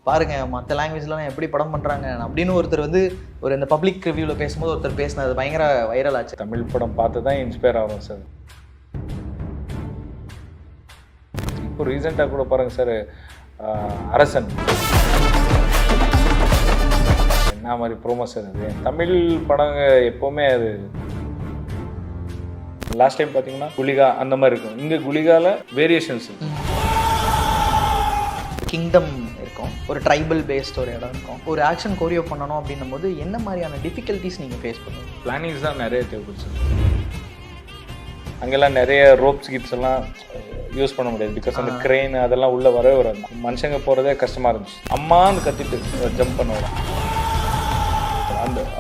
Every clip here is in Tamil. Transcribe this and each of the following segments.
பாருங்க மற்ற லாங்குவேஜ்லாம் எப்படி படம் பண்ணுறாங்க அப்படின்னு ஒருத்தர் வந்து ஒரு இந்த பப்ளிக் ரிவ்யூவில் பேசும்போது ஒருத்தர் பேசினது பயங்கர வைரல் ஆச்சு. தமிழ் படம் பார்த்து தான் இன்ஸ்பயர் ஆகும் சார். இப்போ ரீசெண்டாக கூட பாருங்கள் சார், அரசன் என்ன மாதிரி ப்ரோமோ சார். அது தமிழ் படங்க எப்போவுமே அது லாஸ்ட் டைம் பார்த்தீங்கன்னா குலிகா அந்த மாதிரி இருக்கும். இங்கே குலிகாவில் வேரியேஷன்ஸ் இருக்கும். கிங்டம் இருக்கும், ஒரு ட்ரைபல் பேஸ்ட் ஒரு இடம் இருக்கும். ஒரு ஆக்ஷன் கோரியோ பண்ணணும் அப்படின்னும் போது என்ன மாதிரியான டிஃபிகல்ட்டிஸ் நீங்கள் ஃபேஸ் பண்ணுவீங்க? பிளானிங்ஸ் தான் நிறைய தேவைப்படுச்சு. அங்கெல்லாம் நிறைய ரோப்ஸ் கிப்ஸ் எல்லாம் யூஸ் பண்ண முடியாது. பிகாஸ் அந்த க்ரெயின் அதெல்லாம் உள்ளே வரவே வராது. மனுஷங்க போகிறதே கஷ்டமாக இருந்துச்சு. அம்மான்னு கத்திட்டு ஜம்ப் பண்ணுவாங்க.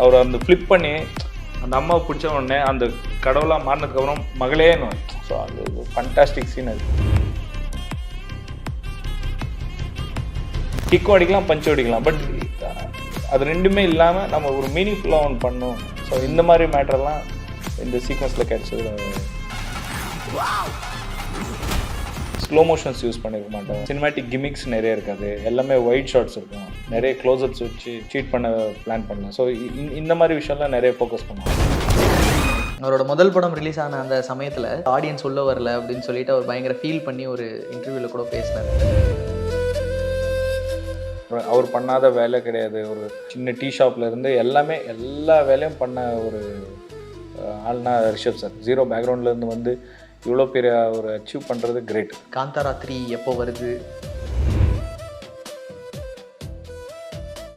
அவர் அந்த ஃப்ளிப் பண்ணி அந்த அம்மாவை பிடிச்ச உடனே அந்த கடவுளாக மாறினதுக்கப்புறம் மகளேன்னு. ஸோ அது ஃபண்டாஸ்டிக் சீன். அது கிக்கும் அடிக்கலாம், பஞ்சும் அடிக்கலாம். பட் அது ரெண்டுமே இல்லாமல் நம்ம ஒரு மீனிங்ஃபுல்லாக ஒன்று பண்ணோம். ஸோ இந்த மாதிரி மேட்டர்லாம் இந்த சீக்வன்ஸில் கிடைச்சது. ஸ்லோ மோஷன்ஸ் யூஸ் பண்ணியிருக்க மாட்டோம். சினிமேட்டிக் கிமிக்ஸ் நிறைய இருக்காது. எல்லாமே ஒயிட் ஷாட்ஸ் இருக்கும். நிறைய க்ளோஸ்அப்ஸ் வச்சு சீட் பண்ண பிளான் பண்ணலாம். ஸோ இந்த மாதிரி விஷயம்லாம் நிறைய ஃபோக்கஸ் பண்ணுவோம். அவரோட முதல் படம் ரிலீஸ் ஆன அந்த சமயத்தில் ஆடியன்ஸ் உள்ள வரல அப்படின்னு சொல்லிட்டு அவர் பயங்கர ஃபீல் பண்ணி ஒரு இன்டர்வியூவில் கூட பேசினார். அவர் பண்ணாத வேலை கிடையாது. ஒரு சின்ன டீ ஷாப்ல இருந்து எல்லா வேலையும் பண்ண ஒரு ஆள்னா ரிஷப் சார். ஜீரோ பேக்ரவுண்ட்லேருந்து வந்து இவ்வளோ பெரிய ஒரு அச்சீவ் பண்ணுறது கிரேட். காந்தாரா 3 எப்போ வருது?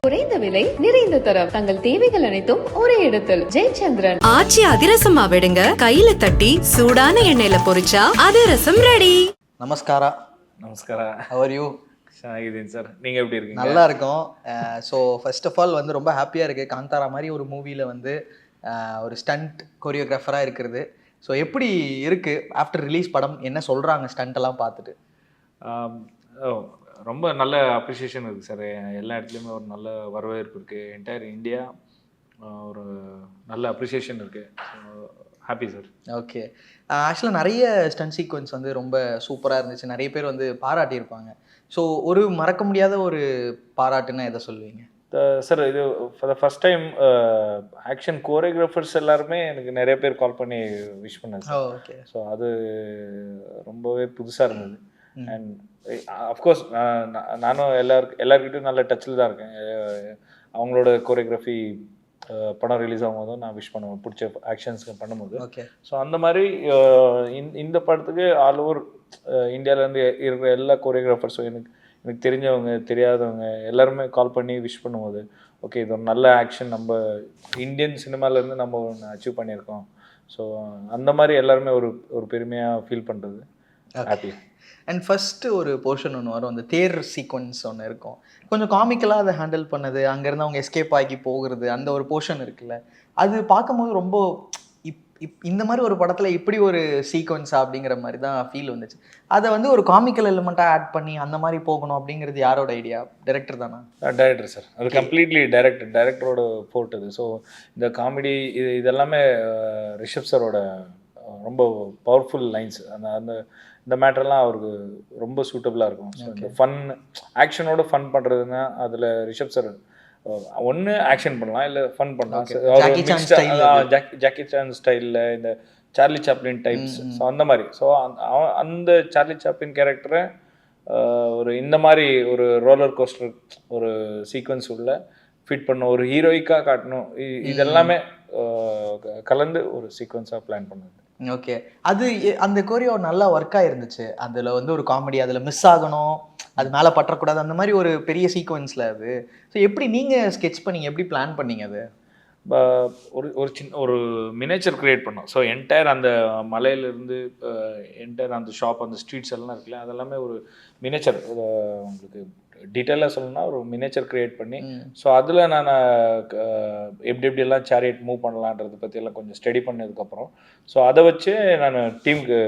குறைந்த விலை, நிறைந்த தரம், தங்கள் தேவைகள் அனைத்தும் ஒரே இடத்தில். ஜெயச்சந்திரன். ஆச்சி அதிரசமா விடுங்க, கையில தட்டி சூடான எண்ணெயில பொரிச்சா அதிரசம் ரெடி. நமஸ்காரா. நமஸ்காரா. How are you? சாகிதீன் சார், நீங்கள் எப்படி இருக்கீங்க? நல்லா இருக்கும். ஸோ ஃபர்ஸ்ட் ஆஃப் ஆல் வந்து ரொம்ப ஹாப்பியாக இருக்குது. காந்தாரா மாதிரி ஒரு மூவியில் வந்து ஒரு ஸ்டண்ட் கொரியோகிராஃபராக இருக்கிறது. ஸோ எப்படி இருக்குது ஆஃப்டர் ரிலீஸ் படம்? என்ன சொல்கிறாங்க ஸ்டண்ட்டெல்லாம் பார்த்துட்டு? ரொம்ப நல்ல அப்ரிஷியேஷன் இருக்குது சார். எல்லா இடத்துலையுமே ஒரு நல்ல வரவேற்பு இருக்குது. என்டையர் இந்தியா ஒரு நல்ல அப்ரிஷியேஷன் இருக்குது. Happy sir. ஓகே. ஆக்சுவலாக நிறைய ஸ்டண்ட் சீக்வன்ஸ் வந்து ரொம்ப சூப்பராக இருந்துச்சு. நிறைய பேர் வந்து பாராட்டியிருப்பாங்க. ஸோ ஒரு மறக்க முடியாத ஒரு பாராட்டுன்னா எதை சொல்லுவீங்க? சார், இது for the first time action choreographers எல்லாருமே எனக்கு நிறைய பேர் கால் பண்ணி விஷ் பண்ணேன் சார். ஓகே. ஸோ அது ரொம்பவே புதுசாக இருந்தது. அண்ட் அஃப்கோர்ஸ் நானும் எல்லாருக்கிட்டையும் நல்ல டச்சில் தான் இருக்கேன். அவங்களோட கோரியோகிராஃபி படம் ரிலீஸ் ஆகும்போதும் நான் விஷ் பண்ணுவேன், பிடிச்ச ஆக்ஷன்ஸ்க்கு பண்ணும்போது. ஓகே. ஸோ அந்த மாதிரி இந்த படத்துக்கு ஆல் ஓவர் இந்தியாவிலேருந்து இருக்கிற எல்லா கோரியோகிராஃபர்ஸும் எனக்கு தெரிஞ்சவங்க தெரியாதவங்க எல்லாருமே கால் பண்ணி விஷ் பண்ணும்போது, ஓகே இது ஒரு நல்ல ஆக்ஷன், நம்ம இந்தியன் சினிமாலேருந்து நம்ம ஒன்று அச்சீவ் பண்ணியிருக்கோம். ஸோ அந்த மாதிரி எல்லாருமே ஒரு பெருமையாக ஃபீல் பண்ணுறது ஹாப்பி. அண்ட் ஃபஸ்ட்டு ஒரு போர்ஷன் ஒன்று வரும், அந்த தேர் சீக்வன்ஸ் ஒன்று இருக்கும். கொஞ்சம் காமிக்கலாக அதை ஹேண்டில் பண்ணது, அங்கேருந்து அவங்க எஸ்கேப் ஆகி போகிறது, அந்த ஒரு போர்ஷன் இருக்குல்ல, அது பார்க்கும்போது ரொம்ப இந்த மாதிரி ஒரு படத்தில் இப்படி ஒரு சீக்வன்ஸா அப்படிங்கிற மாதிரி தான் ஃபீல் வந்துச்சு. அதை வந்து ஒரு காமிக்கல் எலிமெண்ட்டாக ஆட் பண்ணி அந்த மாதிரி போகணும் அப்படிங்கிறது யாரோட ஐடியா? டைரக்டர் தானா? Director sir. அது கம்ப்ளீட்லி டைரக்டரோட ஃபோர்ட் அது. ஸோ இந்த காமெடி இதெல்லாமே ரிஷப் சாரோட ரொம்ப பவர்ஃபுல் லைன்ஸ். அந்த இந்த மேட்டர்லாம் அவருக்கு ரொம்ப சூட்டபுளாக இருக்கும். ஸோ இந்த ஃபன் ஆக்ஷனோட ஃபன் பண்ணுறதுன்னா அதில் ரிஷப் சார் ஒன்று ஆக்ஷன் பண்ணலாம், இல்லை ஃபன் பண்ணலாம். ஜாக்கி சான் ஸ்டைலில் இந்த சார்லி சாப்ளின் டைப்ஸ். ஸோ அந்த மாதிரி. ஸோ அந்த சார்லி சாப்ளின் கேரக்டரை ஒரு இந்த மாதிரி ஒரு ரோலர் கோஸ்டர் ஒரு சீக்வன்ஸ் உள்ள ஃபிட் பண்ணணும், ஒரு ஹீரோயிக்காக காட்டணும். இதெல்லாமே கலந்து ஒரு சீக்வன்ஸாக பிளான் பண்ணது. ஓகே. அது அந்த கோரியோ நல்லா ஒர்க்காக இருந்துச்சு. அதில் வந்து ஒரு காமெடி, அதில் மிஸ் ஆகணும், அது மேலே பற்றக்கூடாது, அந்த மாதிரி ஒரு பெரிய சீக்வன்ஸில் அது. ஸோ எப்படி நீங்கள் ஸ்கெட்ச் பண்ணீங்க, எப்படி பிளான் பண்ணீங்க அது? ஒரு சின்ன ஒரு மினேச்சர் க்ரியேட் பண்ணோம். ஸோ என்டையர் அந்த மலையிலேருந்து என்டையர் அந்த ஷாப், அந்த ஸ்ட்ரீட்ஸ் எல்லாம் இருக்குல்ல, அதெல்லாமே ஒரு மினேச்சர். உங்களுக்கு டீட்டெயிலாக சொல்லணும்னா ஒரு மினேச்சர் க்ரியேட் பண்ணி, ஸோ அதில் நான் எப்படியெல்லாம் சேரியட் மூவ் பண்ணலான்றதை பற்றியெல்லாம் கொஞ்சம் ஸ்டடி பண்ணதுக்கப்புறம், ஸோ அதை வச்சு நான் டீமுக்கு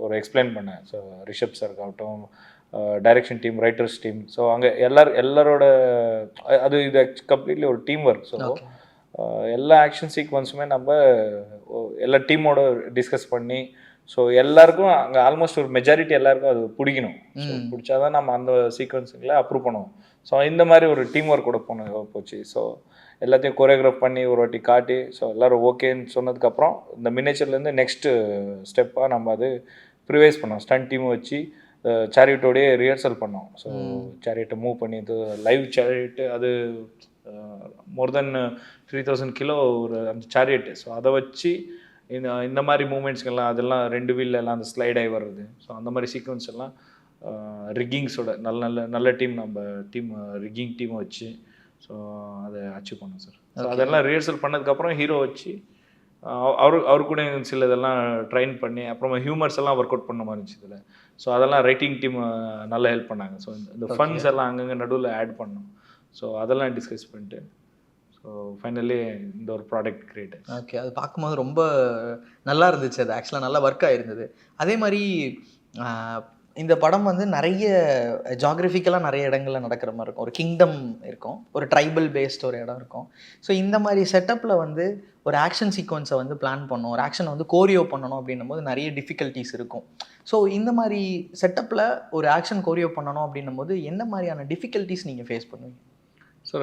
ஒரு எக்ஸ்பிளைன் பண்ணேன். ஸோ ரிஷப் சார் ஆகட்டும், direction team, writers team, so அங்கே எல்லாரோட அது இது கம்ப்ளீட்லி ஒரு டீம் ஒர்க். ஸோ எல்லா ஆக்ஷன் சீக்வன்ஸுமே நம்ம எல்லா டீமோட டிஸ்கஸ் பண்ணி, ஸோ எல்லாருக்கும் அங்கே ஆல்மோஸ்ட் ஒரு மெஜாரிட்டி எல்லாருக்கும் அது பிடிக்கணும். ஸோ பிடிச்சாதான் நம்ம அந்த சீக்வன்ஸுங்களை அப்ரூவ் பண்ணுவோம். ஸோ இந்த மாதிரி ஒரு டீம் ஒர்க் கூட போச்சு. ஸோ எல்லாத்தையும் கொரியோகிராஃப் பண்ணி ஒரு வாட்டி காட்டி ஸோ எல்லோரும் ஓகேன்னு சொன்னதுக்கப்புறம் இந்த மினிச்சர்லேருந்து நெக்ஸ்ட்டு ஸ்டெப்பாக நம்ம அது ப்ரிவைஸ் பண்ணோம். ஸ்டண்ட் டீமை வச்சு சேரியட்டோடையே ரிஹர்சல் பண்ணோம். ஸோ சேரியட்டை மூவ் பண்ணி இது லைவ் சேரியட்டு அது மோர் தென் 3000 கிலோ ஒரு அந்த சேரியட்டு. ஸோ அதை வச்சு இந்த மாதிரி மூமெண்ட்ஸ்கெல்லாம் அதெல்லாம் 2 வீல்ல எல்லாம் அந்த ஸ்லைட் ஆகி வர்றது. ஸோ அந்த மாதிரி சீக்வன்ஸ் எல்லாம் ரிக்கிங்ஸோட நல்ல டீம் நம்ம டீம் ரிக்கிங் டீமை வச்சு ஸோ அதை அச்சீவ் பண்ணோம் சார். ஸோ அதெல்லாம் ரிஹர்சல் பண்ணதுக்கப்புறம் ஹீரோ வச்சு அவரு கூட சில இதெல்லாம் ட்ரைன் பண்ணி அப்புறமா ஹியூமர்ஸ் எல்லாம் ஒர்க் அவுட் பண்ண மாதிரி இருந்துச்சு இதில். ஸோ அதெல்லாம் ரைட்டிங் டீம் நல்லா ஹெல்ப் பண்ணாங்க. ஸோ இந்த ஃபன்ஸ் எல்லாம் அங்கங்கே நடுவில் ஆட் பண்ணோம். ஸோ அதெல்லாம் டிஸ்கஸ் பண்ணிட்டு ஸோ ஃபைனலி இந்த ஒரு ப்ராடக்ட் கிரியேட். ஓகே, அது பார்க்கும்போது ரொம்ப நல்லா இருந்துச்சு. அது ஆக்சுவலாக நல்லா ஒர்க் ஆகிருந்தது. அதே மாதிரி இந்த படம் வந்து நிறைய ஜாகிரபிக்கலாக நிறைய இடங்களில் நடக்கிற மாதிரி இருக்கும். ஒரு கிங்டம் இருக்கும், ஒரு ட்ரைபல் பேஸ்ட் ஒரு இடம் இருக்கும். ஸோ இந்த மாதிரி செட்டப்பில் வந்து ஒரு ஆக்ஷன் சீக்வன்ஸை வந்து பிளான் பண்ணணும், ஒரு ஆக்ஷனை வந்து கோரியோ பண்ணணும் அப்படின்னும் போது நிறைய டிஃபிகல்ட்டிஸ் இருக்கும். ஸோ இந்த மாதிரி செட்டப்பில் ஒரு ஆக்ஷன் கோரியோ பண்ணணும் அப்படின்னும் போது என்ன மாதிரியான டிஃபிகல்ட்டிஸ் நீங்கள் ஃபேஸ் பண்ணுவீங்க? ஸோ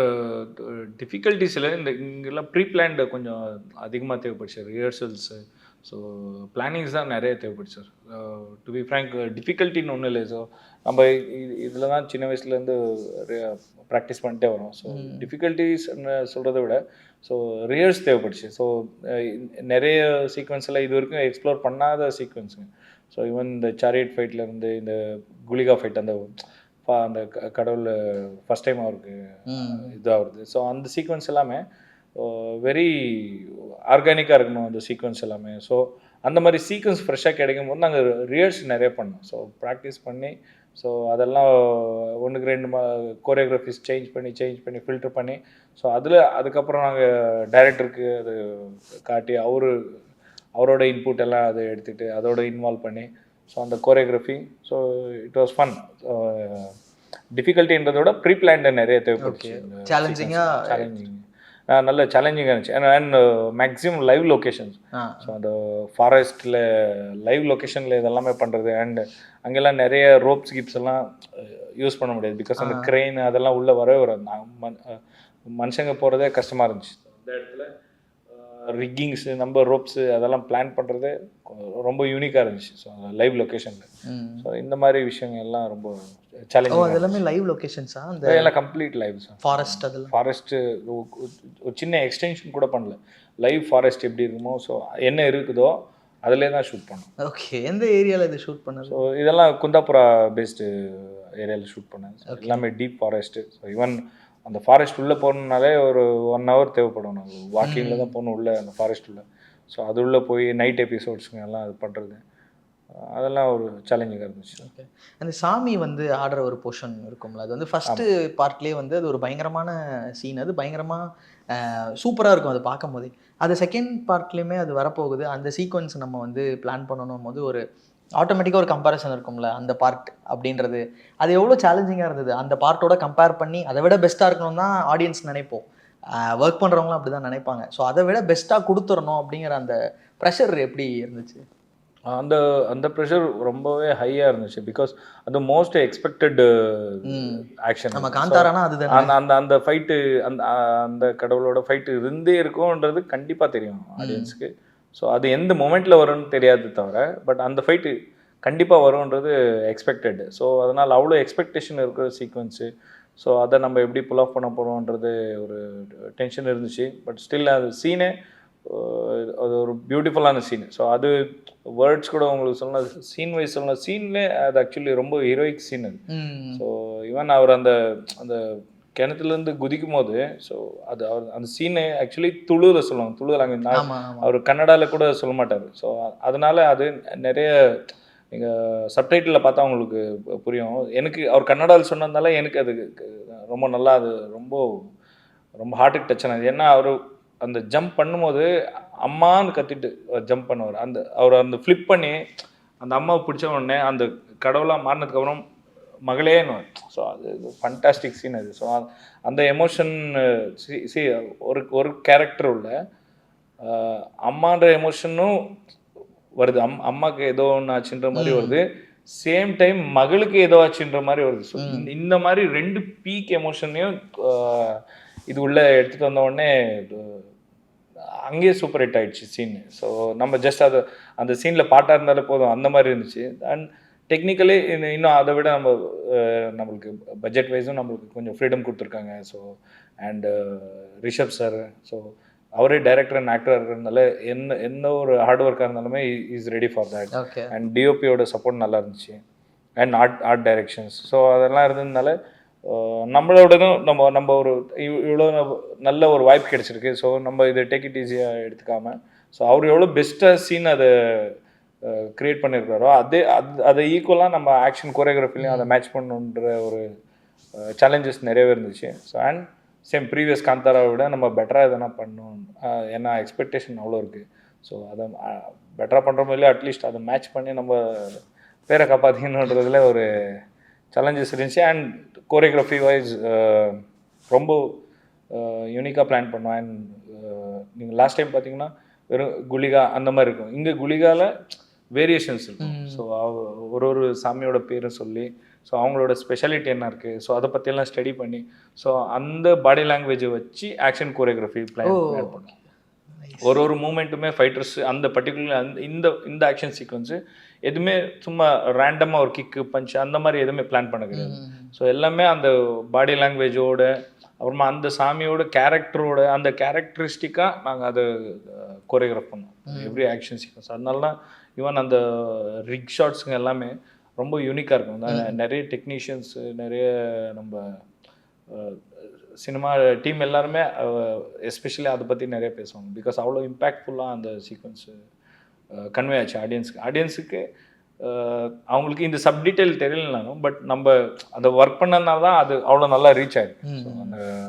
டிஃபிகல்ட்டிஸில் இங்கெல்லாம் ப்ரீ பிளான்டு கொஞ்சம் அதிகமாக தேவைப்படுச்சு. ரிஹர்சல்ஸு ஸோ பிளானிங்ஸ் தான் நிறைய தேவைப்படுச்சு சார். டு பி ஃப்ரேங்க் டிஃபிகல்ட்டின்னு ஒன்றும் இல்லை. ஸோ நம்ம இதில் தான் சின்ன வயசுலேருந்து ப்ராக்டிஸ் பண்ணிட்டே வரோம். ஸோ டிஃபிகல்ட்டிஸ்ன்னு சொல்கிறத விட ஸோ ரிஹர்ஸ் தேவைப்படுச்சு. ஸோ நிறைய சீக்வன்ஸில் இது வரைக்கும் எக்ஸ்ப்ளோர் பண்ணாத சீக்வன்ஸுங்க. ஸோ ஈவன் இந்த சேரியட் ஃபைட்லேருந்து இந்த குலிகா ஃபைட் அந்த கடவுள் ஃபஸ்ட் டைம் அவருக்கு இதாகுது. ஸோ அந்த சீக்வன்ஸ் எல்லாமே வெரி ஆர்கானிக்காக இருக்கணும் அந்த சீக்வன்ஸ் எல்லாமே. ஸோ அந்த மாதிரி சீக்வன்ஸ் ஃப்ரெஷ்ஷாக கிடைக்கும் போது நாங்கள் ரிஹர்ஸ் நிறைய பண்ணோம். ஸோ ப்ராக்டிஸ் பண்ணி ஸோ அதெல்லாம் 1-2 கோரியோகிராஃபிஸ் சேஞ்ச் பண்ணி ஃபில்டர் பண்ணி ஸோ அதுக்கப்புறம் நாங்கள் டைரக்டருக்கு அது காட்டி அவரோட இன்புட் எல்லாம் அதை எடுத்துகிட்டு அதோட இன்வால்வ் பண்ணி ஸோ அந்த choreography so it was fun. டிஃபிகல்ட்டின்றத விட ப்ரீ பிளான்டு நிறைய தேவைப்படுச்சு. சேலஞ்சிங் நல்ல சேலஞ்சிங்காக இருந்துச்சு. And maximum live locations. So அந்த ஃபாரஸ்ட்டில் லைவ் லொக்கேஷனில் இதெல்லாமே பண்ணுறது. அண்ட் அங்கெல்லாம் நிறைய ரோப்ஸ் கிப்ஸ் எல்லாம் யூஸ் பண்ண முடியாது. பிகாஸ் அந்த க்ரெயின் அதெல்லாம் உள்ளே வரவே வராது. மனுஷங்க போகிறதே கஷ்டமாக இருந்துச்சு. அந்த இடத்துல ரிக்கிங்ஸு நம்ம ரோப்ஸு அதெல்லாம் பிளான் பண்ணுறது ரொம்ப யூனிக்காக இருந்துச்சு. ஸோ லைவ் லொக்கேஷனில் ஸோ இந்த மாதிரி விஷயங்கள் எல்லாம் ரொம்ப சேலஞ்சிங். அதெல்லாமே லைவ் லொக்கேஷன்ஸா? அந்த எல்லாம் கம்ப்ளீட் லைவ் சார். ஃபாரஸ்ட்டு ஒரு சின்ன எக்ஸ்டென்ஷன் கூட பண்ணல. லைவ் ஃபாரஸ்ட் எப்படி இருக்குமோ ஸோ என்ன இருக்குதோ அதிலே தான் ஷூட் பண்ணோம். ஓகே, எந்த ஏரியாவில் இது ஷூட் பண்ணது? ஸோ இதெல்லாம் குந்தாபுரா பேஸ்டு ஏரியாவில் ஷூட் பண்ணேன். எல்லாமே டீப் ஃபாரஸ்ட்டு. ஸோ ஈவன் அந்த ஃபாரஸ்ட் உள்ளே போகணுன்னாலே ஒரு 1 hour தேவைப்படும். நாங்கள் வாக்கிங்கில் தான் போகணும் உள்ளே அந்த ஃபாரஸ்ட் உள்ளே. ஸோ அது உள்ளே போய் நைட் எபிசோட்ஸுங்க எல்லாம் அது பண்ணுறது அதெல்லாம் ஒரு சேலஞ்சிங்காக இருந்துச்சு. ஓகே, அந்த சாமி வந்து ஆடுற ஒரு போர்ஷன் இருக்கும்ல, அது வந்து ஃபஸ்ட்டு பார்ட்லேயே வந்து அது ஒரு பயங்கரமான சீன். அது பயங்கரமாக சூப்பராக இருக்கும் அது பார்க்கும் போதே. அது செகண்ட் பார்ட்லேயுமே அது வரப்போகுது. அந்த சீக்வன்ஸ் நம்ம வந்து பிளான் பண்ணணும் போது ஒரு ஆட்டோமேட்டிக்காக ஒரு கம்பேரிசன் இருக்கும்ல அந்த பார்ட் அப்படின்றது. அது எவ்வளோ சேலஞ்சிங்காக இருந்தது அந்த பார்ட்டோட கம்பேர் பண்ணி அதை விட பெஸ்ட்டாக இருக்கணும் தான் ஆடியன்ஸ் நினைப்போம். ஒர்க் பண்ணுறவங்களும் அப்படி தான் நினைப்பாங்க. ஸோ அதை விட பெஸ்ட்டாக கொடுத்துடணும் அப்படிங்கிற அந்த ப்ரெஷர் எப்படி இருந்துச்சு? அந்த ப்ரெஷர் ரொம்பவே ஹையாக இருந்துச்சு. பிகாஸ் அது மோஸ்ட் எக்ஸ்பெக்டட் ஆக்ஷன். நம்ம காந்தாரானா அதுதான் அந்த ஃபைட்டு அந்த கடவுளோட ஃபைட்டு இருந்தே இருக்கும்ன்றது கண்டிப்பாக தெரியும் ஆடியன்ஸுக்கு. ஸோ அது எந்த மொமெண்ட்டில் வரும்னு தெரியாது தவிர பட் அந்த ஃபைட்டு கண்டிப்பாக வரும்ன்றது எக்ஸ்பெக்டட். ஸோ அதனால் அவ்வளோ எக்ஸ்பெக்டேஷன் இருக்கிற சீக்வன்ஸு. ஸோ அதை நம்ம எப்படி புல் ஆஃப் பண்ண போகிறோன்றது ஒரு டென்ஷன் இருந்துச்சு. பட் ஸ்டில் அது சீனே அது ஒரு பியூட்டிஃபுல்லான சீன். ஸோ அது வேர்ட்ஸ் கூட உங்களுக்கு சொல்லணும், சீன் வைஸ் சொல்லணும். சீன்லேயே அது ஆக்சுவலி ரொம்ப ஹீரோயிக் சீன் அது. ஸோ ஈவன் அவர் அந்த கிணத்துலேருந்து குதிக்கும் போது ஸோ அது அவர் அந்த சீனை ஆக்சுவலி துளுவில் சொல்லுவாங்க. துளு லாங்குவேஜ் அவர் கன்னடாவில் கூட சொல்ல மாட்டார். ஸோ அதனால் அது நிறைய நீங்கள் சப்டைட்டிலில் பார்த்தா உங்களுக்கு புரியும். எனக்கு அவர் கன்னடாவில் சொன்னதுனால எனக்கு அது ரொம்ப நல்லா அது ரொம்ப ரொம்ப ஹார்ட்டுக்கு டச் ஆனது. ஏன்னா அந்த ஜம்ப் பண்ணும்போது அம்மான்னு கத்திட்டு ஜம்ப் பண்ணுவார். அவர் அந்த ஃப்ளிப் பண்ணி அந்த அம்மாவை பிடிச்ச உடனே அந்த கடவுளாக மாறினதுக்கப்புறம் மகளேன்னு. ஸோ அது ஃபண்டாஸ்டிக் சீன் அது. ஸோ அந்த எமோஷன் ஒரு கேரக்டர் உள்ள அம்மான்ற எமோஷனும் வருது. அம்மாவுக்கு ஏதோ ஒன்று ஆச்சுன்ற மாதிரி வருது. சேம் டைம் மகளுக்கு ஏதோ ஆச்சுன்ற மாதிரி வருது. ஸோ இந்த மாதிரி 2 பீக் எமோஷனையும் இது உள்ள எடுத்துகிட்டு வந்த உடனே அங்கேயே சூப்பர் ஹிட் ஆயிடுச்சு சீன். ஸோ நம்ம ஜஸ்ட் அதை அந்த சீனில் பாட்டாக இருந்தாலே போதும் அந்த மாதிரி இருந்துச்சு. அண்ட் டெக்னிக்கலி இன்னும் அதை விட நம்மளுக்கு பட்ஜெட் வைஸும் நம்மளுக்கு கொஞ்சம் ஃப்ரீடம் கொடுத்துருக்காங்க. So and Rishab sir, so அவரே டைரக்டர் அண்ட் ஆக்டராக இருக்கிறதுனால எந்த ஒரு ஹார்ட் ஒர்க்காக இருந்தாலுமே is ready for that. And டிஓபியோட சப்போர்ட் நல்லா இருந்துச்சு. அண்ட் ஆர்ட் டைரக்ஷன்ஸ், ஸோ அதெல்லாம் இருந்ததுனால நம்மளோடதும் நம்ம ஒரு இவ்வளோ நல்ல ஒரு வாய்ப்பு கிடைச்சிருக்கு. ஸோ நம்ம இதை டேக் இட் ஈஸியாக எடுத்துக்காமல், ஸோ அவர் எவ்வளோ பெஸ்ட்டாக சீன் அதை க்ரியேட் பண்ணியிருக்காரோ அதை ஈக்குவலாக நம்ம ஆக்ஷன் கோரியோகிராஃபிலையும் அதை மேட்ச் பண்ணணுன்ற ஒரு சேலஞ்சஸ் நிறையவே இருந்துச்சு. ஸோ அண்ட் சேம் ப்ரீவியஸ் காந்தாராவை விட நம்ம பெட்டராக எதனா பண்ணணும், ஏன்னா எக்ஸ்பெக்டேஷன் அவ்வளோ இருக்குது. ஸோ அதை பெட்டராக பண்ணுறோமோ இல்லையோ அட்லீஸ்ட் அதை மேட்ச் பண்ணி நம்ம பேரை காப்பாற்றிக்கணுன்றதுல ஒரு சேலஞ்சஸ் இருந்துச்சு. அண்ட் கோரியோகிராஃபி வைஸ் ரொம்ப யூனிக்காக பிளான் பண்ணோம். அண்ட் நீங்கள் லாஸ்ட் டைம் பார்த்தீங்கன்னா வெறும் குளிகா அந்த மாதிரி இருக்கும், இங்கே குளிகாவில் வேரியேஷன்ஸ் இருக்கும். ஸோ ஒரு சாமியோட பேரும் சொல்லி, ஸோ அவங்களோட ஸ்பெஷாலிட்டி என்ன இருக்குது, ஸோ அதை பற்றியெல்லாம் ஸ்டடி பண்ணி, ஸோ அந்த பாடி லாங்குவேஜை வச்சு ஆக்ஷன் கோரியோகிராஃபி பிளான் பண்ணோம். ஒரு மூமெண்ட்டுமே ஃபைட்டர்ஸ் அந்த பர்டிகுலர் இந்த ஆக்ஷன் சீக்வன்ஸு எதுவுமே சும்மா ரேண்டமாக ஒரு கிக்கு பஞ்ச் அந்த மாதிரி எதுவுமே பிளான் பண்ண கிடையாது. ஸோ எல்லாமே அந்த பாடி லாங்குவேஜோட, அப்புறமா அந்த சாமியோட கேரக்டரோட அந்த கேரக்டரிஸ்டிக்காக நாங்கள் அதை கோரியோகிராஃப் பண்ணோம் எவ்ரி ஆக்ஷன் சீக்வன்ஸ். அதனால தான் ஈவன் அந்த ரிக் ஷாட்ஸுங்க எல்லாமே ரொம்ப யூனிக்காக இருக்கும். நிறைய டெக்னீஷியன்ஸு, நிறைய நம்ம சினிமா டீம் எல்லாருமே எஸ்பெஷலி அதை பற்றி நிறைய பேசுவாங்க. பிகாஸ் அவ்வளோ இம்பேக்ட்ஃபுல்லாக அந்த சீக்வன்ஸு கன்வே ஆச்சு ஆடியன்ஸுக்கு. அவங்களுக்கு இந்த சப் டீட்டெயில் தெரியலனாலும் பட் நம்ம அதை ஒர்க் பண்ணதுனால தான் அது அவ்வளோ நல்லா ரீச் ஆகிருக்கு. ஸோ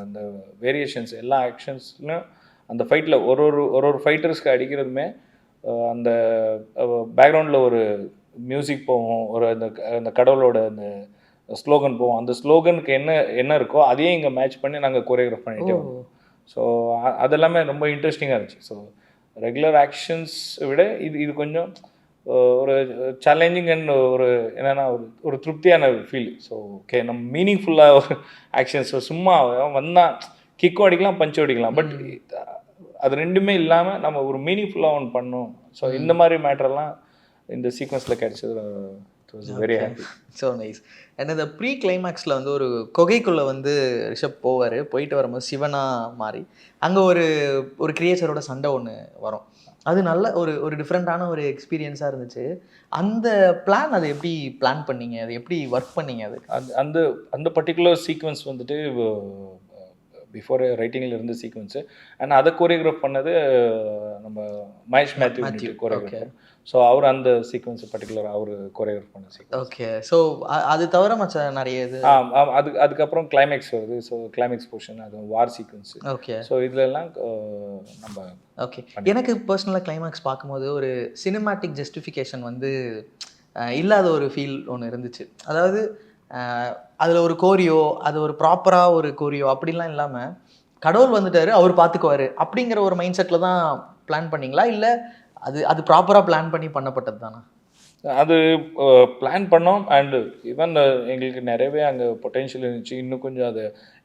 அந்த வேரியேஷன்ஸ் எல்லா ஆக்ஷன்ஸ்லையும் அந்த ஃபைட்டில் ஒரு ஃபைட்டர்ஸ்க்கு அடிக்கிறதுமே அந்த பேக்ரவுண்டில் ஒரு மியூசிக் போகும், ஒரு அந்த கடவுளோட அந்த ஸ்லோகன் போவோம். அந்த ஸ்லோகனுக்கு என்ன இருக்கோ அதையே இங்கே மேட்ச் பண்ணி நாங்கள் கோரியோகிராஃப் பண்ணிகிட்டே வரோம். ஸோ அதெல்லாமே ரொம்ப இன்ட்ரெஸ்டிங்காக இருந்துச்சு. ஸோ ரெகுலர் ஆக்ஷன்ஸ் விட இது கொஞ்சம் ஒரு சேலஞ்சிங் அண்ட் ஒரு என்னென்னா ஒரு திருப்தியான ஃபீல். ஸோ ஓகே, நம்ம மீனிங்ஃபுல்லாக ஒரு ஆக்ஷன்ஸ் சும்மா வந்தால் கிக்கும் அடிக்கலாம் பஞ்சும் அடிக்கலாம், பட் அது ரெண்டுமே இல்லாமல் நம்ம ஒரு மீனிங்ஃபுல்லாக ஒன்று பண்ணோம். ஸோ இந்த மாதிரி மேட்டரெல்லாம் இந்த சீக்வன்ஸில் கிடைச்சது very happy. So nice. And இந்த ப்ரீ கிளைமேக்ஸில் வந்து ஒரு குகைக்குள்ளே வந்து ரிஷப் போயிட்டு வரும்போது சிவனா மாறி அங்கே ஒரு கிரியேச்சரோட சண்டை ஒன்று வரும். அது நல்ல ஒரு டிஃப்ரெண்ட்டான ஒரு எக்ஸ்பீரியன்ஸாக இருந்துச்சு. அந்த பிளான் அதை எப்படி பிளான் பண்ணீங்க, அதை எப்படி ஒர்க் பண்ணீங்க? அது அந்த பர்டிகுலர் சீக்வன்ஸ் வந்துட்டு பிஃபோர் ரைட்டிங்கில் இருந்த சீக்வன்ஸு. அண்ட் அதை கோரியோகிராஃப் பண்ணது நம்ம மகேஷ் மேத்யூ கோரியோகிராஃபர். ஸோ அவர் அந்த சீக்வன்ஸ் பர்டிகுலர் அவர் கோரியோகிராஃப் பண்ண சீக்வன்ஸ். ஓகே. ஸோ அது தவிர மற்ற நிறைய இது அதுக்கப்புறம் கிளைமேக்ஸ் வருது. ஸோ கிளைமேக்ஸ் போர்ஷன் அது வார் சீக்வன்ஸ். ஓகே. ஸோ இதுலலாம் நம்ம ஓகே. எனக்கு பர்சனலாக கிளைமேக்ஸ் பார்க்கும்போது ஒரு சினிமாட்டிக் ஜஸ்டிஃபிகேஷன் வந்து இல்லாத ஒரு ஃபீல் ஒன்று இருந்துச்சு. அதாவது அதில் ஒரு கோரியோ, அது ஒரு ப்ராப்பராக ஒரு கோரியோ அப்படிலாம் இல்லாமல் கடவுள் வந்துட்டார் அவர் பார்த்துக்குவார் அப்படிங்கிற ஒரு மைண்ட் செட்டில் தான் பிளான் பண்ணிங்களா, இல்லை அது ப்ராப்பராக பிளான் பண்ணி பண்ணப்பட்டது தானா? அது பிளான் பண்ணோம். அண்டு ஈவன் எங்களுக்கு நிறையவே அங்கே பொட்டென்ஷியல் இருந்துச்சு. இன்னும் கொஞ்சம் அதை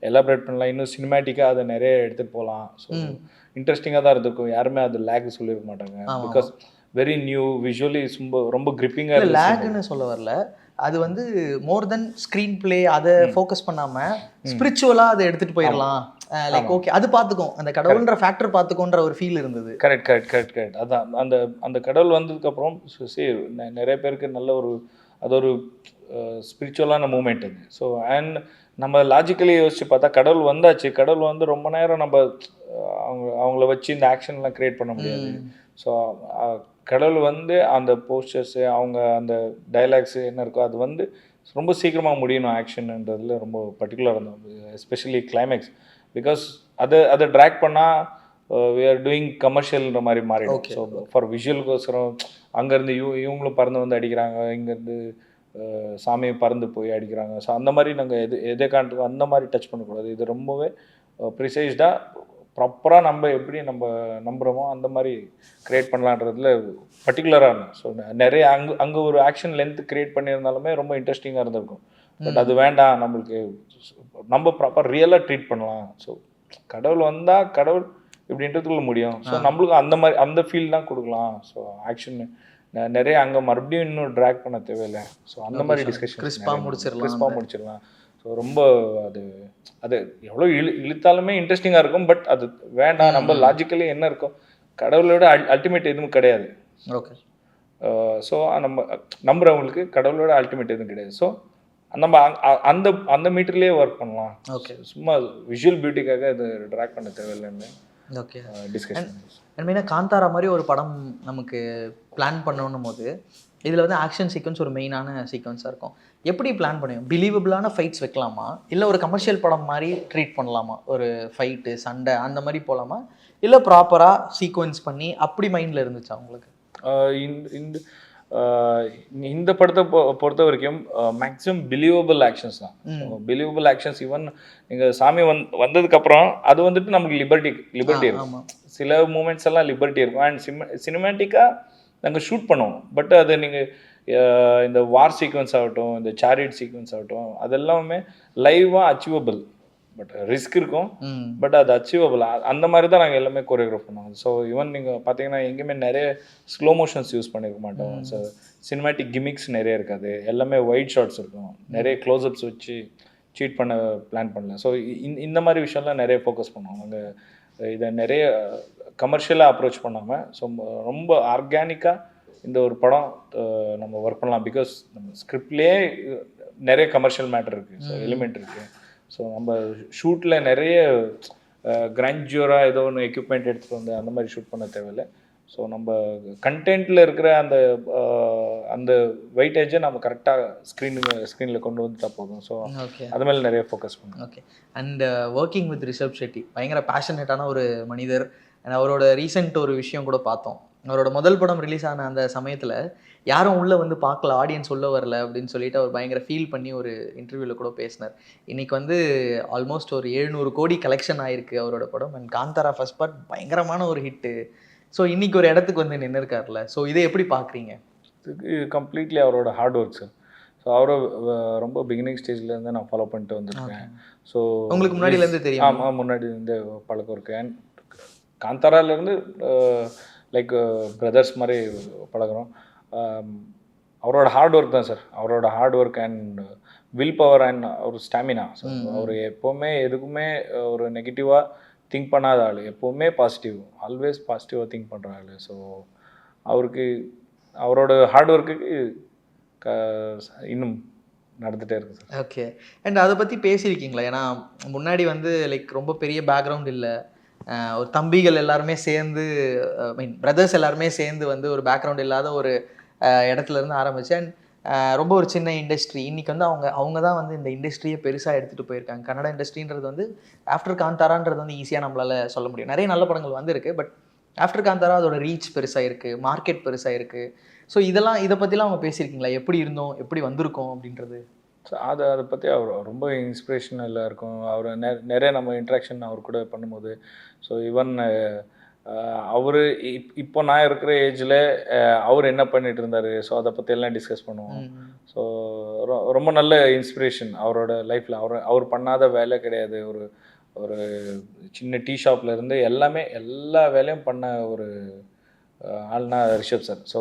எலாபரேட் பண்ணலாம், இன்னும் சினிமேட்டிக்காக அதை நிறைய எடுத்துகிட்டு போகலாம். ஸோ இன்ட்ரெஸ்டிங்காக தான் இருந்திருக்கும். யாருமே அது லேக் சொல்லியிருக்க மாட்டாங்க. பிகாஸ் வெரி நியூ விஷுவலி ரொம்ப கிரிப்பிங்காக. லேக்னு சொல்ல வரல, அது வந்து மோர் தென் ஸ்க்ரீன் பிளே அதை ஃபோக்கஸ் பண்ணாமல் ஸ்பிரிச்சுவலாக அதை எடுத்துகிட்டு போயிடலாம். லைக் ஓகே அது பார்த்துக்கும், அந்த கடவுள்ன்ற ஃபேக்டர் பார்த்துக்கோன்ற ஒரு ஃபீல் இருந்தது. கரெக்ட். அதான் அந்த கடவுள் வந்ததுக்கப்புறம் நிறைய பேருக்கு நல்ல அது ஒரு ஸ்பிரிச்சுவலான மூமெண்ட் அது. ஸோ அண்ட் நம்ம லாஜிக்கலி யோசிச்சு பார்த்தா கடவுள் வந்தாச்சு, கடவுள் வந்து ரொம்ப நேரம் நம்ம அவங்கள வச்சு இந்த ஆக்ஷன்லாம் க்ரியேட் பண்ண முடியாது. ஸோ கடவுள் வந்து அந்த போஸ்டர்ஸு அவங்க அந்த டைலாக்ஸு என்ன இருக்கோ அது வந்து ரொம்ப சீக்கிரமாக முடியணும் ஆக்ஷன்ன்றதுல ரொம்ப பர்டிகுலராக இருந்தோம். Especially climax. பிகாஸ் அதை ட்ராக் பண்ணால் வி ஆர் டூயிங் கமர்ஷியல்ன்ற மாதிரி மாறிடும். ஸோ ஃபார் விஷுவலுக்கோசரம் அங்கேருந்து இவங்களும் பறந்து வந்து அடிக்கிறாங்க, இங்கேருந்து சாமியை பறந்து போய் அடிக்கிறாங்க. ஸோ அந்த மாதிரி நாங்கள் எதை காண்றோம் அந்த மாதிரி டச் பண்ணக்கூடாது. இது ரொம்பவே ப்ரிசைஸ்டாக ப்ராப்பராக நம்ம எப்படி நம்ம நம்புகிறோமோ அந்த மாதிரி க்ரியேட் பண்ணலான்றதுல பர்டிகுலராக. ஸோ நிறைய அங்கே ஒரு ஆக்ஷன் லென்த் க்ரியேட் பண்ணியிருந்தாலுமே ரொம்ப இன்ட்ரெஸ்டிங்காக இருந்திருக்கும். பட் அது வேண்டாம், நம்மளுக்கு நம்ம ப்ராப்பர் ரியலாக ட்ரீட் பண்ணலாம். ஸோ கடவுள் வந்தால் கடவுள் இப்படின்றதுக்குள்ள முடியும். ஸோ நம்மளுக்கு அந்த மாதிரி அந்த ஃபீல் தான் கொடுக்கலாம். ஸோ ஆக்ஷன் நிறைய அங்கே மறுபடியும் இன்னும் ட்ராக் பண்ண தேவையில்லை. ஸோ அந்த மாதிரி டிஸ்கஷன் கிறிஸ்பாக முடிச்சிடலாம். ஸோ ரொம்ப அது அது எவ்வளோ இழுத்தாலுமே இன்ட்ரெஸ்டிங்காக இருக்கும். பட் அது வேண்டாம், நம்ம லாஜிக்கலி என்ன இருக்கும், கடவுளோட அல்டிமேட் எதுவும் கிடையாது. ஓகே. ஸோ நம்ம நம்புறவங்களுக்கு கடவுளோட அல்டிமேட் எதுவும் கிடையாது. ஸோ நம்ம அந்த அந்த மீட்டர்லேயே ஒர்க் பண்ணலாம். ஓகே. சும்மா விஷுவல் பியூட்டிக்காக அது ட்ராக் பண்ண தேவையில்லைன்னு ஓகே டிஸ்கஷன். மெயினாக காந்தாரா மாதிரி ஒரு படம் நமக்கு பிளான் பண்ணணும் போது இதில் வந்து ஆக்ஷன் சீக்வன்ஸ் ஒரு மெயினான சீக்வன்ஸாக இருக்கும். எப்படி பிளான் பண்ணுவோம்? பிலீவபிளான ஃபைட்ஸ் வைக்கலாமா, இல்லை ஒரு கமர்ஷியல் படம் மாதிரி ட்ரீட் பண்ணலாமா? ஒரு ஃபைட்டு சண்டை அந்த மாதிரி போகலாமா, இல்லை ப்ராப்பராக சீக்வன்ஸ் பண்ணி அப்படி மைண்டில் இருந்துச்சா உங்களுக்கு? இந்த படத்தை பொறுத்த வரைக்கும் மேக்ஸிமம் பிலீவபிள் ஆக்ஷன்ஸ் தான். பிலீவபிள் ஆக்ஷன்ஸ் ஈவன் நீங்கள் சாமி வந்ததுக்கப்புறம் அது வந்துட்டு நமக்கு லிபர்ட்டி இருக்கும். சில மூமெண்ட்ஸ் எல்லாம் லிபர்ட்டி இருக்கும். அண்ட் சினிமேட்டிக்காக நாங்கள் ஷூட் பண்ணுவோம். பட் அது நீங்கள் இந்த வார் சீக்வன்ஸ் ஆகட்டும், இந்த சேரிட் சீக்வன்ஸ் ஆகட்டும், அதெல்லாமே லைவாக அச்சீவபிள். பட் ரிஸ்க் இருக்கும், பட் அது அச்சீவபிள். அந்த மாதிரி தான் நாங்கள் எல்லாமே கோரியோகிராஃப் பண்ணுவோம். ஸோ ஈவன் நீங்கள் பார்த்தீங்கன்னா எங்கேயுமே நிறைய ஸ்லோ மோஷன்ஸ் யூஸ் பண்ணியிருக்க மாட்டோம். ஸோ சினிமேட்டிக் கிமிக்ஸ் நிறைய இருக்காது. எல்லாமே ஒயிட் ஷாட்ஸ் இருக்கும். நிறைய க்ளோஸ்அப்ஸ் வச்சு சீட் பண்ண பிளான் பண்ணல. ஸோ இந்த மாதிரி விஷயம்லாம் நிறைய ஃபோக்கஸ் பண்ணுவோம். நாங்கள் இதை நிறைய கமர்ஷியலாக அப்ரோச் பண்ணாமல் ஸோ ரொம்ப ஆர்கானிக்காக இந்த ஒரு படம் நம்ம ஒர்க் பண்ணலாம். பிகாஸ் நம்ம ஸ்கிரிப்ட்லேயே நிறைய கமர்ஷியல் மேட்டர் இருக்குது. ஸோ எலிமெண்ட் இருக்குது. ஸோ நம்ம ஷூட்டில் நிறைய கிராண்டியூராக ஏதோ ஒன்று எக்யூப்மெண்ட் எடுத்துகிட்டு வந்து அந்த மாதிரி ஷூட் பண்ண தேவையில்லை. ஸோ நம்ம கண்டென்ட்டில் இருக்கிற அந்த அந்த வெயிட்டேஜை நம்ம கரெக்டாக ஸ்க்ரீனில் கொண்டு வந்துட்டா போதும். ஸோ அது மேலே நிறைய ஃபோக்கஸ் பண்ணுவோம். Okay. And working with Rishabh Shetty பயங்கர பேஷனேட்டான ஒரு மனிதர். அண்ட் அவரோட ரீசெண்ட் ஒரு விஷயம் கூட பார்த்தோம். அவரோட முதல் படம் ரிலீஸ் ஆன அந்த சமயத்தில் யாரும் உள்ளே வந்து பார்க்கல, ஆடியன்ஸ் உள்ளே வரல அப்படின்னு சொல்லிட்டு அவர் பயங்கர ஃபீல் பண்ணி ஒரு இன்டர்வியூவில் கூட பேசினார். இன்றைக்கி வந்து ஆல்மோஸ்ட் ஒரு 700 கோடி கலெக்ஷன் ஆகிருக்கு அவரோட படம். அண்ட் காந்தாரா ஃபர்ஸ்ட் பார்ட் பயங்கரமான ஒரு ஹிட்டு. ஸோ இன்றைக்கி ஒரு இடத்துக்கு வந்து நின்று இருக்கார்ல. ஸோ இதை எப்படி பார்க்குறீங்க? இது கம்ப்ளீட்லி அவரோட ஹார்ட் ஒர்க் சார். ஸோ அவரை ரொம்ப பிகினிங் ஸ்டேஜ்லேருந்து நான் ஃபாலோ பண்ணிட்டு வந்திருக்கேன். ஸோ உங்களுக்கு முன்னாடியிலேருந்து தெரியும்? ஆமாம், முன்னாடி இருந்து பழக்கம் இருக்கு. அண்ட் காந்தாராலேருந்து லைக் பிரதர்ஸ் மாதிரி பழகிறோம். அவரோட ஹார்ட் ஒர்க் தான் சார். அவரோட hard work and will power and ஒரு ஸ்டாமினா. ஸோ அவர் எப்போவுமே எதுக்குமே ஒரு நெகட்டிவாக திங்க் பண்ணாத ஆள். எப்போவுமே பாசிட்டிவ், ஆல்வேஸ் பாசிட்டிவாக திங்க் பண்ணுற ஆள். ஸோ அவருக்கு அவரோட ஹார்ட் ஒர்க்குக்கு இன்னும் நடந்துகிட்டே இருக்குது சார். ஓகே. அண்ட் அதை பற்றி பேசியிருக்கீங்களா? ஏன்னா முன்னாடி வந்து லைக் ரொம்ப பெரிய பேக்ரவுண்ட் இல்லை, ஒரு தம்பிகள் எல்லாருமே சேர்ந்து மீன் பிரதர்ஸ் எல்லாருமே சேர்ந்து வந்து ஒரு பேக்ரவுண்ட் இல்லாத ஒரு இடத்துலேருந்து ஆரம்பிச்சு அண்ட் ரொம்ப ஒரு சின்ன இண்டஸ்ட்ரி. இன்றைக்கி வந்து அவங்க தான் வந்து இந்த இண்டஸ்ட்ரியை பெருசாக எடுத்துகிட்டு போயிருக்காங்க. கன்னட இண்டஸ்ட்ரின்றது வந்து ஆஃப்டர் காந்தாரான்றது வந்து ஈஸியாக நம்மளால் சொல்ல முடியும். நிறைய நல்ல படங்கள் வந்துருக்கு. பட் ஆஃப்டர் காந்தாரா அதோட ரீச் பெருசாக இருக்குது, மார்க்கெட் பெருசாக இருக்குது. ஸோ இதை பற்றிலாம் அவங்க பேசியிருக்கீங்களா? எப்படி இருந்தோம், எப்படி வந்திருக்கோம் அப்படின்றது? ஸோ அதை பற்றி அவர் ரொம்ப இன்ஸ்பிரேஷனலாக இருக்கும். அவர் நிறைய நம்ம இன்ட்ராக்ஷன் அவர் கூட பண்ணும்போது. ஸோ ஈவன் அவர் இப்போ நான் இருக்கிற ஏஜில் அவர் என்ன பண்ணிட்டு இருந்தார், ஸோ அதை பற்றியெல்லாம் டிஸ்கஸ் பண்ணுவோம். ஸோ ரொம்ப நல்ல இன்ஸ்பிரேஷன் அவரோட லைஃப்பில். அவர் பண்ணாத வேலை கிடையாது. ஒரு சின்ன டீ ஷாப்பில் இருந்து எல்லா வேலையும் பண்ண ஒரு ஆள்னா Rishab sir. So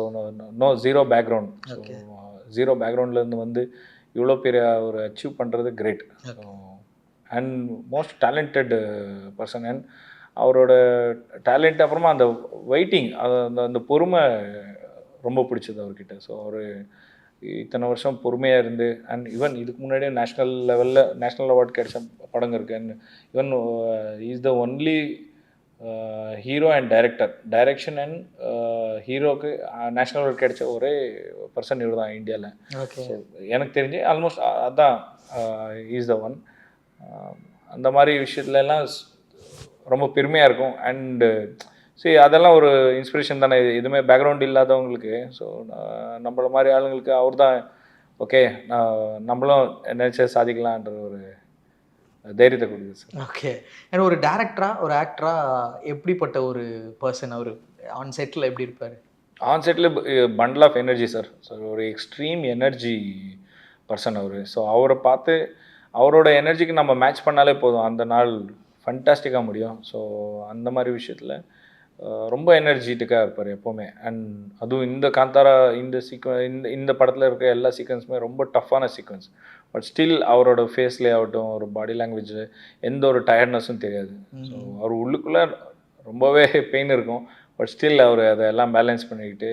zero background. So zero பேக்ரவுண்ட்லேருந்து வந்து இவ்வளோ பெரிய ஒரு அச்சீவ் பண்ணுறது great. And most talented person. And அவரோட டேலண்ட் அப்புறமா அந்த வெயிட்டிங், அந்த பொறுமை ரொம்ப பிடிச்சது அவர்கிட்ட. ஸோ அவர் இத்தனை வருஷம் பொறுமையாக இருந்து அண்ட் ஈவன் இதுக்கு முன்னாடியே நேஷ்னல் லெவலில் நேஷ்னல் அவார்ட் கிடைச்ச படங்க இருக்குது. And even is the only hero and direction and ஹீரோக்கு நேஷ்னல் அவார்ட் கிடைச்ச ஒரே பர்சன் இவர் தான் இந்தியாவில். ஸோ எனக்கு தெரிஞ்சு ஆல்மோஸ்ட் அதான் இஸ் த ஒன். அந்த மாதிரி விஷயத்துலலாம் ரொம்ப பெருமையாக இருக்கும். அண்டு சரி, அதெல்லாம் ஒரு இன்ஸ்பிரேஷன் தானே. எதுவுமே பேக்ரவுண்ட் இல்லாதவங்களுக்கு. ஸோ நம்மள மாதிரி ஆளுங்களுக்கு அவர் தான் ஓகே நம்மளும் நினச்ச சாதிக்கலான்ற ஒரு தைரியத்தை கொடுக்குது சார். ஓகே. ஏன்னா ஒரு டேரக்டரா, ஒரு ஆக்டரா எப்படிப்பட்ட ஒரு பர்சன் அவரு? ஆன் செட்ல எப்படி இருப்பாரு? ஆன் செட்டில் bundle of energy sir. So ஒரு எக்ஸ்ட்ரீம் எனர்ஜி பர்சன் அவர். ஸோ அவரை பார்த்து அவரோட எனர்ஜிக்கு நம்ம மேட்ச் பண்ணாலே போதும், அந்த நாள் ஃபண்டாஸ்டிக்காக முடியும். ஸோ அந்த மாதிரி விஷயத்தில் ரொம்ப எனர்ஜெட்டிக்காக இருப்பார் எப்போவுமே. அண்ட் அதுவும் இந்த காந்தாரா இந்த இந்த படத்தில் இருக்க எல்லா சீக்வன்ஸுமே ரொம்ப டஃப்பான சீக்வன்ஸ். பட் ஸ்டில் அவரோட ஃபேஸ்லேயே ஆகட்டும், ஒரு பாடி லாங்குவேஜ், எந்த ஒரு டயர்ட்னஸும் தெரியாது. ஸோ அவர் உள்ளுக்குள்ளே ரொம்பவே பெயின் இருக்கும். பட் ஸ்டில் அவர் அதெல்லாம் பேலன்ஸ் பண்ணிக்கிட்டு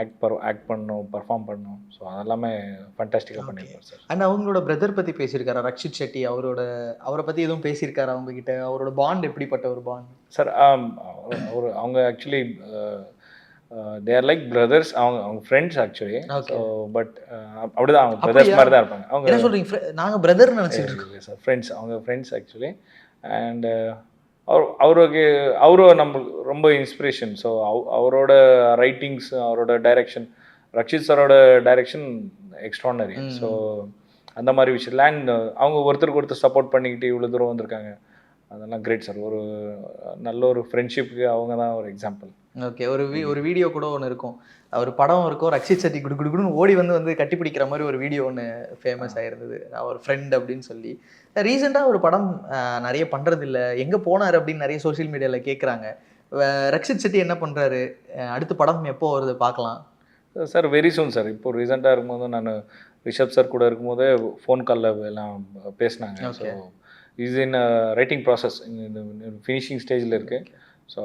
ஆக்ட் பண்ணணும், பர்ஃபார்ம் பண்ணணும். ஸோ அதெல்லாமே ஃபண்டாஸ்டிக்காக பண்ணியிருப்பார் சார். அண்ட் அவங்களோட பிரதர் பத்தி பேசியிருக்காரா? ரக்ஷித் செட்டி அவரை பத்தி எதுவும் பேசியிருக்காரா அவங்க கிட்ட? அவரோட பாண்ட் எப்படிப்பட்ட ஒரு பாண்ட் சார்? அவங்க actually they are like brothers. அவங்க ஃப்ரெண்ட்ஸ் ஆக்சுவலி. ஸோ பட் அப்படிதான், அவங்க பிரதர்ஸ் மாதிரி தான் இருப்பாங்க. அவங்க என்ன சொல்றீங்க? நாங்க பிரதர் நினைச்சிட்டு இருக்கோம் சார். ஃப்ரெண்ட்ஸ், அவங்க ஃப்ரெண்ட்ஸ் ஆக்சுவலி. அண்ட் அவரும் நம்மளுக்கு ரொம்ப இன்ஸ்பிரேஷன். ஸோ அவரோட ரைட்டிங்ஸ், அவரோட டைரக்ஷன், ரக்ஷித் சாரோட டைரக்ஷன் எக்ஸ்ட்ரானரி. ஸோ அந்த மாதிரி விஷயம் அண்ட் அவங்க ஒருத்தருக்கு ஒருத்தர் சப்போர்ட் பண்ணிக்கிட்டு இவ்வளோ தூரம் வந்திருக்காங்க. அதெல்லாம் கிரேட் சார். ஒரு நல்ல ஒரு ஃப்ரெண்ட்ஷிப்புக்கு அவங்க தான் ஒரு எக்ஸாம்பிள். ஓகே. ஒரு வீடியோ கூட ஒன்று இருக்கும், அவர் படம் இருக்கும், ரக்ஷித் செட்டி குடுக்குன்னு ஓடி வந்து கட்டி பிடிக்கிற மாதிரி ஒரு வீடியோ ஒன்று ஃபேமஸ் ஆயிருந்தது, அவர் ஃப்ரெண்ட் அப்படின்னு சொல்லி. ரீசெண்டாக ஒரு படம் நிறைய பண்ணுறது இல்லை, எங்கே போனார் அப்படின்னு நிறைய சோஷியல் மீடியாவில் கேட்குறாங்க. ரக்ஷித் செட்டி என்ன பண்ணுறாரு? அடுத்த படம் எப்போ வருது பார்க்கலாம் சார்? Very soon sir. இப்போ ரீசெண்டாக இருக்கும்போது நான் ரிஷப் சார் கூட இருக்கும்போதே ஃபோன் காலில் எல்லாம் பேசினாங்க. So is in writing process, finishing ஸ்டேஜில் இருக்குது. ஸோ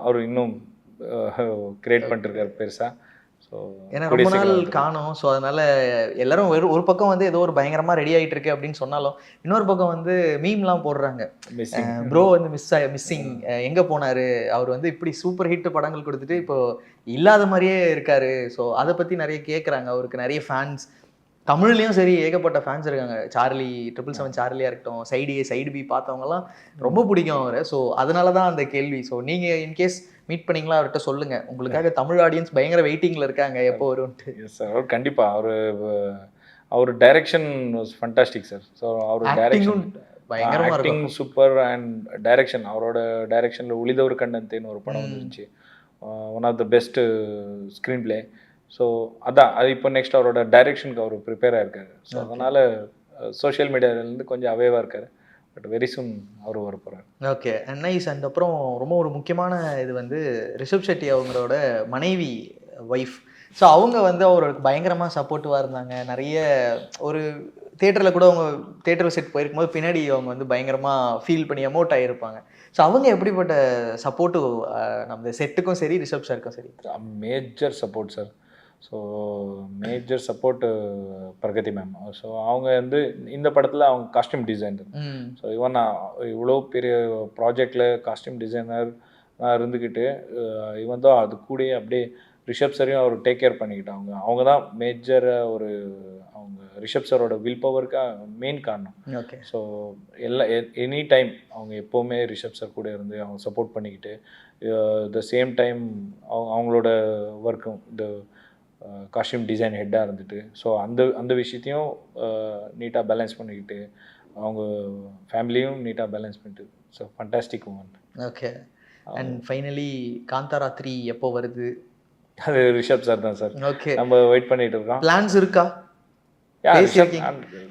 அவர் இன்னும் கிரியேட் பண்ணிருக்காரு பெருசாக. ஸோ ஏன்னா ரொம்ப நாள் காணும். ஸோ அதனால எல்லாரும் ஒரு பக்கம் வந்து ஏதோ ஒரு பயங்கரமாக ரெடி ஆகிட்டு இருக்கு அப்படின்னு சொன்னாலும், இன்னொரு பக்கம் வந்து மீம்லாம் போடுறாங்க, ப்ரோ வந்து மிஸ்ஸிங், எங்கே போனார் அவர் வந்து இப்படி சூப்பர் ஹிட் படங்கள் கொடுத்துட்டு இப்போ இல்லாத மாதிரியே இருக்காரு. ஸோ அதை பற்றி நிறைய கேட்குறாங்க. அவருக்கு நிறைய ஃபேன்ஸ் தமிழ்லையும் சரி ஏகப்பட்ட ஃபேன்ஸ் இருக்காங்க. சார்லி 777 சார்லியாக இருக்கட்டும், சைடு பி பார்த்தவங்கலாம் ரொம்ப பிடிக்கும் அவரை. ஸோ அதனால தான் அந்த கேள்வி. ஸோ நீங்கள் இன்கேஸ் மீட் பண்ணிங்களா அவர்கிட்ட சொல்லுங்கள், உங்களுக்காக தமிழ் ஆடியன்ஸ் பயங்கர வெயிட்டிங்கில் இருக்காங்க எப்போ வரும்ட்டு. எஸ் சார், அவர் கண்டிப்பாக அவர் direction was fantastic sir. So அவர் டைரக்ஷன் பயங்கரமாக ஆக்டிங் சூப்பர். அண்ட் டைரக்ஷன், அவரோட டைரக்ஷனில் உளிதவர் கண்ணந்தேன்னு ஒரு படம் வந்துருந்துச்சு, one of the best screen play. So அதான் அது இப்போ நெக்ஸ்ட் அவரோட டைரெக்ஷனுக்கு அவர் ப்ரிப்பேர் ஆகிருக்காரு. ஸோ அதனால் சோஷியல் மீடியாவிலேருந்து கொஞ்சம் அவேவாக இருக்கார். பட் வெரி சூன் அவர் வர போகிறார். Okay, nice. அண்ட் அப்புறம் ரொம்ப ஒரு முக்கியமான இது வந்து ரிஷப் செட்டி அவங்களோட மனைவி, ஒய்ஃப். ஸோ அவங்க வந்து அவருக்கு பயங்கரமாக சப்போர்ட்டிவாக இருந்தாங்க. நிறைய ஒரு தேட்டரில் கூட அவங்க தேட்டர் செட் போயிருக்கும் போது பின்னாடி அவங்க வந்து பயங்கரமாக ஃபீல் பண்ணி எமோட் ஆகியிருப்பாங்க. ஸோ அவங்க எப்படிப்பட்ட சப்போர்ட்டு நம்ம செட்டுக்கும் சரி ரிஷப் சாருக்கும் சரி? Major support sir. So major support Pragathi ma'am. So அவங்க வந்து இந்த படத்தில் அவங்க காஸ்டியூம் டிசைனர். ஸோ ஈவன் இவ்வளோ பெரிய ப்ராஜெக்டில் காஸ்டியூம் டிசைனர் இருந்துக்கிட்டு இவன் தான் அது கூட அப்படியே ரிஷப் சாரையும் அவர் டேக் கேர் பண்ணிக்கிட்டாங்க. அவங்க தான் மேஜராக அவங்க ரிஷப் சாரோட வில் பவருக்கு மெயின் காரணம். ஓகே. ஸோ எனி டைம் அவங்க எப்போவுமே ரிஷப் சார் கூட இருந்து அவங்க சப்போர்ட் பண்ணிக்கிட்டு த சேம் டைம் அவங்களோட ஒர்க்கும் இந்த காஸ்டியூம் டிசைன் ஹெட்டாக இருந்துட்டு, ஸோ அந்த விஷயத்தையும் நீட்டாக பேலன்ஸ் பண்ணிக்கிட்டு அவங்க ஃபேமிலியும் நீட்டாக பேலன்ஸ் பண்ணிட்டு, so fantastic woman. Okay. And finally Kantara 3 எப்போ வருது? அது ரிஷப் சார் தான் சார். ஓகே, நம்ம வெயிட் பண்ணிட்டு இருக்கோம். பிளான்ஸ் இருக்கா?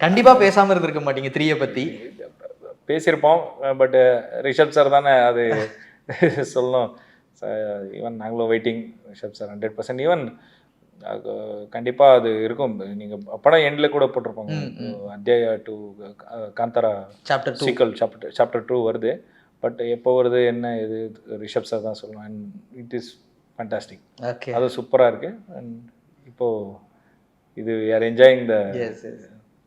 கண்டிப்பாக பேசாமல் இருந்திருக்க மாட்டீங்க 3 பற்றி. பேசியிருப்போம், பட் ரிஷப் சார் தானே அது சொல்லணும். ஈவன் நாங்களும் வெயிட்டிங் ரிஷப் சார் 100%. ஈவன் கண்டிப்பாக அது இருக்கும். நீங்கள் படம் எண்டில் கூட போட்டிருப்பாங்க, அத்தியாயா 2 காந்தாரா சாப்டர் 2 சீக்வல் சாப்டர் 2 வருது. பட் எப்போ வருது என்ன இது ரிஷப் சார் தான் சொல்லணும். And it is fantastic. Okay, அது சூப்பராக இருக்குது. அண்ட் இப்போது இது R enjoying the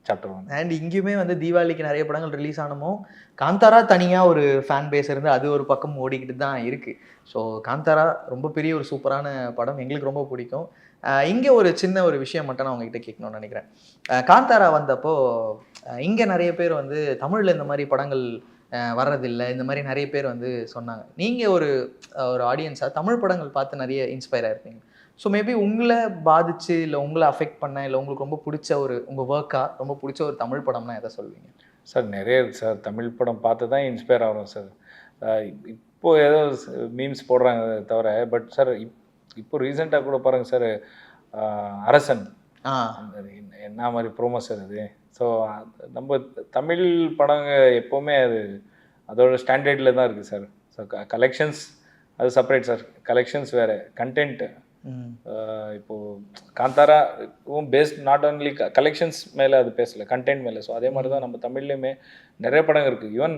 chapter 1. And இங்கேயுமே வந்து தீபாவளிக்கு நிறைய படங்கள் ரிலீஸ் ஆனமோ காந்தாரா தனியாக ஒரு ஃபேன் பேஸ் இருந்து அது ஒரு பக்கம் ஓடிக்கிட்டு தான் இருக்குது. ஸோ காந்தாரா ரொம்ப பெரிய ஒரு சூப்பரான படம், எங்களுக்கு ரொம்ப பிடிக்கும். இங்கே ஒரு சின்ன ஒரு விஷயம் மட்டும் நான் உங்ககிட்ட கேட்கணும்னு நினைக்கிறேன். காந்தாரா வந்தப்போ இங்கே நிறைய பேர் வந்து தமிழில் இந்த மாதிரி படங்கள் வர்றதில்லை, இந்த மாதிரி நிறைய பேர் வந்து சொன்னாங்க. நீங்கள் ஒரு ஆடியன்ஸாக தமிழ் படங்கள் பார்த்து நிறைய இன்ஸ்பயர் ஆகிருப்பீங்க. ஸோ மேபி உங்களை பாதிச்சு இல்லை உங்களை அஃபெக்ட் பண்ண இல்லை உங்களுக்கு ரொம்ப பிடிச்ச உங்கள் ஒர்க்காக ரொம்ப பிடிச்ச ஒரு தமிழ் படம்னா எதை சொல்வீங்க? சார் நிறைய இருக்குது சார். தமிழ் படம் பார்த்து தான் இன்ஸ்பயர் ஆகிறோம் சார். இப்போது ஏதோ மீம்ஸ் போடுறாங்க தவிர, பட் சார் இப்போ ரீசெண்டாக கூட பாருங்கள் சார், அரசன் என்ன மாதிரி ப்ரோமோ சார் அது. ஸோ நம்ம தமிழ் படங்க எப்போவுமே அதோட ஸ்டாண்டர்டில் தான் இருக்குது சார். ஸோ கலெக்ஷன்ஸ் அது செப்பரேட் சார், கலெக்ஷன்ஸ் வேறு, கண்டென்ட்டு. இப்போது Kantara based not only collections மேலே அது பேசலை, கண்டென்ட் மேலே. ஸோ அதே மாதிரி தான் நம்ம தமிழ்லேயுமே நிறைய படம் இருக்குது. ஈவன்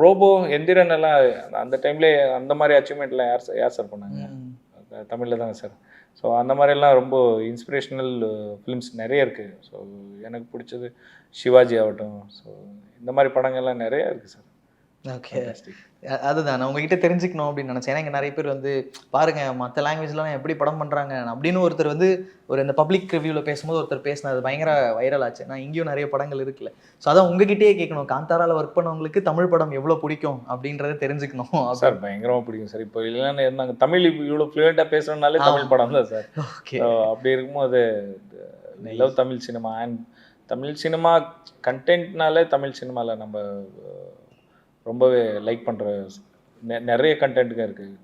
ரோபோ, எந்திரன் எல்லாம் அந்த டைம்லேயே அந்த மாதிரி அச்சீவ்மெண்ட்லாம் யார் சார் பண்ணாங்க? தமிழில் தாங்க சார். ஸோ அந்த மாதிரிலாம் ரொம்ப இன்ஸ்பிரேஷ்னல் ஃபிலிம்ஸ் நிறைய இருக்குது. ஸோ எனக்கு பிடிச்சது சிவாஜி ஆகட்டும். ஸோ இந்த மாதிரி படங்கள்லாம் நிறையா இருக்குது சார். ஓகே, அதுதான் நான் உங்ககிட்ட தெரிஞ்சுக்கணும் அப்படின்னு நினச்சேன். ஏன்னா இங்கே நிறைய பேர் வந்து பாருங்க மற்ற லாங்குவேஜ்லாம் எப்படி படம் பண்ணுறாங்க அப்படின்னு ஒருத்தர் வந்து இந்த பப்ளிக் ரிவ்யூவில் பேசும்போது ஒருத்தர் பேசினது பயங்கர வைரல் ஆச்சு. நான் இங்கேயும் நிறைய படங்கள் இருக்குல்ல. ஸோ அதான் உங்ககிட்டயே கேட்கணும், காந்தாராவில் ஒர்க் பண்ணவங்களுக்கு தமிழ் படம் எவ்வளோ பிடிக்கும் அப்படின்றத தெரிஞ்சுக்கணும். சார் பயங்கரமாக பிடிக்கும் சார். இப்போ இல்லைன்னா இருந்தாங்க தமிழ் இவ்வளோ ஃப்ளூயண்ட்டாக பேசுகிறதுனாலே தமிழ் படம் தான் சார். ஓகே, அப்படி இருக்கும்போது love Tamil cinema. And Tamil cinema கண்டென்ட்னாலே தமிழ் சினிமாவில் நம்ம ரொம்பவே லைக் பண்ணுற நிறைய கண்டென்ட்டுங்க இருக்குது.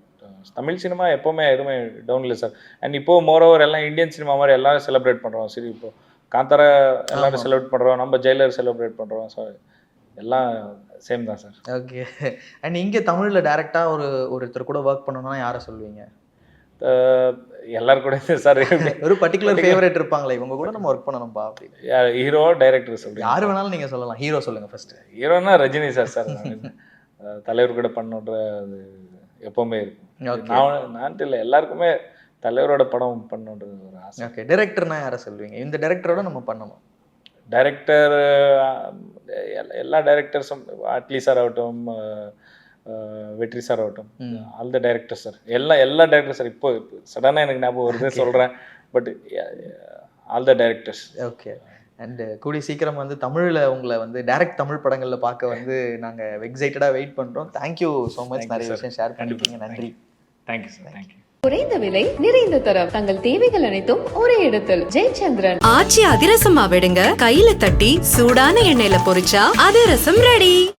தமிழ் சினிமா எப்போவுமே எதுவுமே டவுன் இல்லை சார். அண்ட் இப்போது மோரோவர் எல்லாம் இந்தியன் சினிமா மாதிரி எல்லோரும் செலிப்ரேட் பண்ணுறோம். சரி, இப்போது காந்தாரா எல்லோரும் செலிப்ரேட் பண்ணுறோம், நம்ம ஜெயிலர் செலிப்ரேட் பண்ணுறோம். ஸோ எல்லாம் சேம் தான் சார். ஓகே. அண்ட் இங்கே தமிழில் டேரெக்டாக ஒருத்தர் கூட ஒர்க் பண்ணணும்னா யாரை சொல்லுவீங்க? எல்லாரும் கூட சார் ஒரு பர்டிகுலர் ஃபேவரட் இருப்பாங்களே, இவங்க கூட நம்ம ஒர்க் பண்ணணும்பா அப்படின்னு. ஹீரோ, டைரக்டர் சொல்லுங்கள். யார் வேணாலும் நீங்கள் சொல்லலாம். ஹீரோ சொல்லுங்கள் ஃபர்ஸ்ட். ஹீரோனா ரஜினி சார். சார் தலைவர் கூட பண்ணுன்ற அது எப்போவுமே இருக்கும். நான் இல்லை, எல்லாருக்குமே தலைவரோட படம் பண்ணுன்றது ஒரு ஆசை. ஓகே, டைரக்டர்னா யாரை சொல்லுவீங்க? இந்த டைரக்டரோட நம்ம பண்ணணும். டைரக்டர் எல்லா டைரக்டர்ஸும், அட்லி சார் ஆகட்டும், வெற்றி சார் ஆகட்டும், ஆல் த டைரக்டர் சார், எல்லா டைரக்டர் சார். இப்போ சடனாக எனக்கு ஞாபகம் வருது சொல்கிறேன், but all the directors. Okay. And கூடி சீக்கிரம் வந்து தமிழில் உங்களை வந்து டைரக்ட் தமிழ் படங்களில் பார்க்க வந்து நாங்கள் எக்ஸைட்டடாக வெயிட் பண்ணுறோம். தேங்க்யூ ஸோ மச், நிறைய விஷயம் ஷேர் பண்ணிருக்கீங்க. நன்றி. Thank you sir. தேங்க்யூ. குறைந்த விலை, நிறைந்த தரம், தங்கள் தேவைகள் அனைத்தும் ஒரே இடத்தில். ஜெயச்சந்திரன். ஆச்சி அதிரசமா விடுங்க, கையில தட்டி சூடான எண்ணெயில பொரிச்சா அதிரசம் ரெடி.